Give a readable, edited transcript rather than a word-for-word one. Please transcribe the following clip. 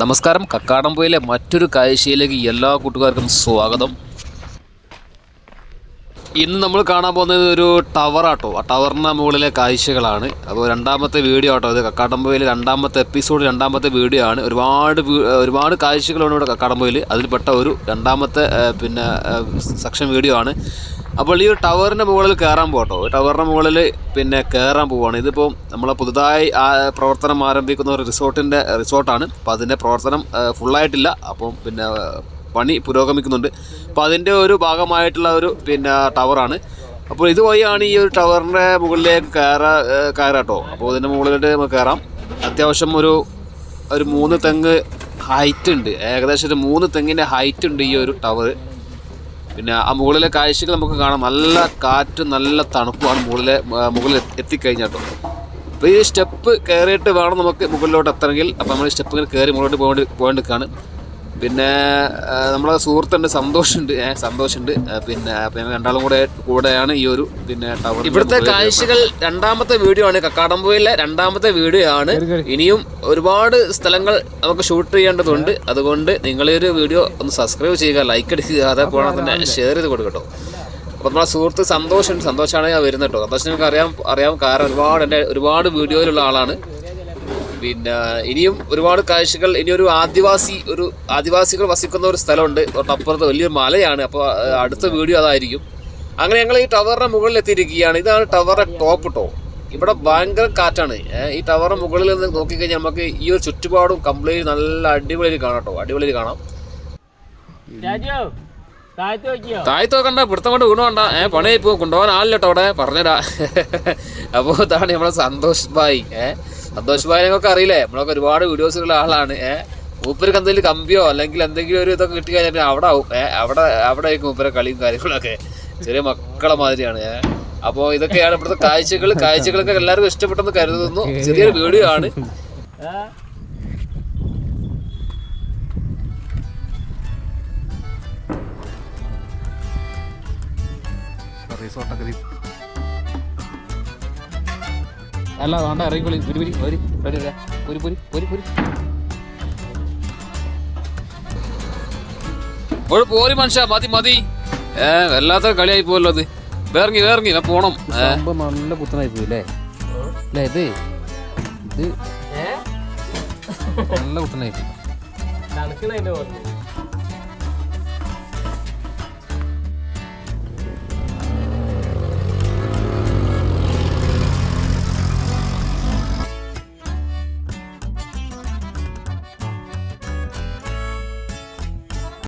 നമസ്കാരം. കക്കാടംപൊയിലെ മറ്റൊരു കാഴ്ചയിലേക്ക് എല്ലാ കൂട്ടുകാർക്കും സ്വാഗതം. ഇന്ന് നമ്മൾ കാണാൻ പോകുന്നത് ഒരു ടവറാട്ടോ. ആ ടവറിന് മുകളിലെ കാഴ്ചകളാണ്. അപ്പോൾ രണ്ടാമത്തെ വീഡിയോ ആട്ടോ ഇത്. കക്കാടംപൊയിലെ രണ്ടാമത്തെ എപ്പിസോഡ്, രണ്ടാമത്തെ വീഡിയോ ആണ്. ഒരുപാട് കാഴ്ചകളാണ് ഇവിടെ കക്കാടംപൊയിൽ. അതിൽപ്പെട്ട ഒരു രണ്ടാമത്തെ സെക്ഷൻ വീഡിയോ ആണ്. അപ്പോൾ ഈ ഒരു ടവറിൻ്റെ മുകളിൽ കയറാൻ പോകട്ടോ. ടവറിൻ്റെ മുകളിൽ കയറാൻ പോവുകയാണ്. ഇതിപ്പോൾ നമ്മൾ പുതുതായി പ്രവർത്തനം ആരംഭിക്കുന്ന ഒരു റിസോർട്ടാണ്. അപ്പോൾ അതിൻ്റെ പ്രവർത്തനം ഫുള്ളായിട്ടില്ല. അപ്പം പണി പുരോഗമിക്കുന്നുണ്ട്. അപ്പോൾ അതിൻ്റെ ഒരു ഭാഗമായിട്ടുള്ള ഒരു ടവറാണ്. അപ്പോൾ ഇതുവഴിയാണ് ഈ ഒരു ടവറിൻ്റെ മുകളിലേക്ക് കയറാട്ടോ. അപ്പോൾ ഇതിൻ്റെ മുകളിലോട്ട് നമുക്ക് കയറാം. അത്യാവശ്യം ഒരു 3 തെങ്ങ് ഹൈറ്റ് ഉണ്ട്. ഏകദേശം ഒരു 3 തെങ്ങിൻ്റെ ഹൈറ്റ് ഉണ്ട് ഈ ഒരു ടവർ. ആ മുകളിലെ കാഴ്ചകൾ നമുക്ക് കാണാം. നല്ല കാറ്റും നല്ല തണുപ്പുമാണ് മുകളിൽ എത്തിക്കഴിഞ്ഞാട്ടോ. അപ്പോൾ ഈ സ്റ്റെപ്പ് കയറിയിട്ട് വേണം നമുക്ക് മുകളിലോട്ട് എത്തണമെങ്കിൽ. അപ്പോൾ നമ്മൾ ഈ സ്റ്റെപ്പ് ഇങ്ങനെ കയറി മുകളിലോട്ട് പോകേണ്ടിരിക്കുകയാണ്. നമ്മളെ സുഹൃത്തുണ്ട്, സന്തോഷമുണ്ട്. അപ്പോൾ രണ്ടാളും കൂടെയാണ് ഈ ഒരു ടവർ. ഇവിടുത്തെ കാഴ്ചകൾ രണ്ടാമത്തെ വീഡിയോ ആണ്. കക്കാടംപൊയിലെ രണ്ടാമത്തെ വീഡിയോ ആണ്. ഇനിയും ഒരുപാട് സ്ഥലങ്ങൾ നമുക്ക് ഷൂട്ട് ചെയ്യേണ്ടതുണ്ട്. അതുകൊണ്ട് നിങ്ങൾ ഈ ഒരു വീഡിയോ ഒന്ന് സബ്സ്ക്രൈബ് ചെയ്യുക, ലൈക്ക് അടിക്കുക, അതേപോലെ തന്നെ ഷെയർ ചെയ്ത് കൊടുക്കട്ടോ. അപ്പോൾ നമ്മളെ സുഹൃത്ത് സന്തോഷമാണ് ഞാൻ വരുന്നത് കേട്ടോ. സന്തോഷം നിങ്ങൾക്ക് അറിയാം. കാരണം ഒരുപാട് വീഡിയോയിലുള്ള ആളാണ്. ഇനിയും ഒരുപാട് കാഴ്ചകൾ. ഇനി ഒരു ആദിവാസികൾ വസിക്കുന്ന ഒരു സ്ഥലമുണ്ട്. തൊട്ടപ്പുറത്ത് വലിയൊരു മലയാണ്. അപ്പോൾ അടുത്ത വീഡിയോ അതായിരിക്കും. അങ്ങനെ ഞങ്ങൾ ഈ ടവറിൻ്റെ മുകളിൽ എത്തിയിരിക്കുകയാണ്. ഇതാണ് ടവറിൻ്റെ ടോപ്പ് കേട്ടോ. ഇവിടെ ഭയങ്കര കാറ്റാണ്. ഈ ടവറിൻ്റെ മുകളിൽ നിന്ന് നോക്കിക്കഴിഞ്ഞാൽ നമുക്ക് ഈ ഒരു ചുറ്റുപാടും കംപ്ലീറ്റ് നല്ല അടിപൊളി കാണാം കേട്ടോ. അടിപൊളി കാണാം. താഴത്ത് നോക്കണ്ട, പിടുത്തം കൊണ്ട് വീണുകൊണ്ട. പണിയായി പോകും. കൊണ്ടുപോകാൻ ആളില്ല കേട്ടോ അവിടെ, പറഞ്ഞുതരാ. അപ്പോൾ ഇതാണ് നമ്മളെ സന്തോഷ് ഭായി. സന്തോഷ് ഭായി ഞങ്ങൾക്ക് അറിയില്ലേ, നമ്മളൊക്കെ ഒരുപാട് വീഡിയോസുള്ള ആളാണ്. മൂപ്പർക്ക് എന്തെങ്കിലും കമ്പിയോ അല്ലെങ്കിൽ എന്തെങ്കിലും ഒരു ഇതൊക്കെ കിട്ടി കഴിഞ്ഞാൽ അവിടെ ആവും. അവിടെ ആയിരിക്കും മൂപ്പരെ കളിയും കാര്യങ്ങളൊക്കെ. ചെറിയ മക്കളെ മാതിരിയാണ്. അപ്പോൾ ഇതൊക്കെയാണ് ഇവിടുത്തെ കാഴ്ചകളൊക്കെ എല്ലാവർക്കും ഇഷ്ടപ്പെട്ടെന്ന് കരുതുന്നു. ചെറിയൊരു വീഡിയോ ആണ്. അല്ല വേണ്ട, ഇറങ്ങിക്കോളി. പോരി മനുഷ്യ, മതി. വല്ലാത്ത കളിയായി പോയല്ലോ അത്. വേറങ്ങി പോണം. നല്ല പുത്തനായി പോയില്ലേ? ഇത് നല്ല പുത്തനായി പോയി.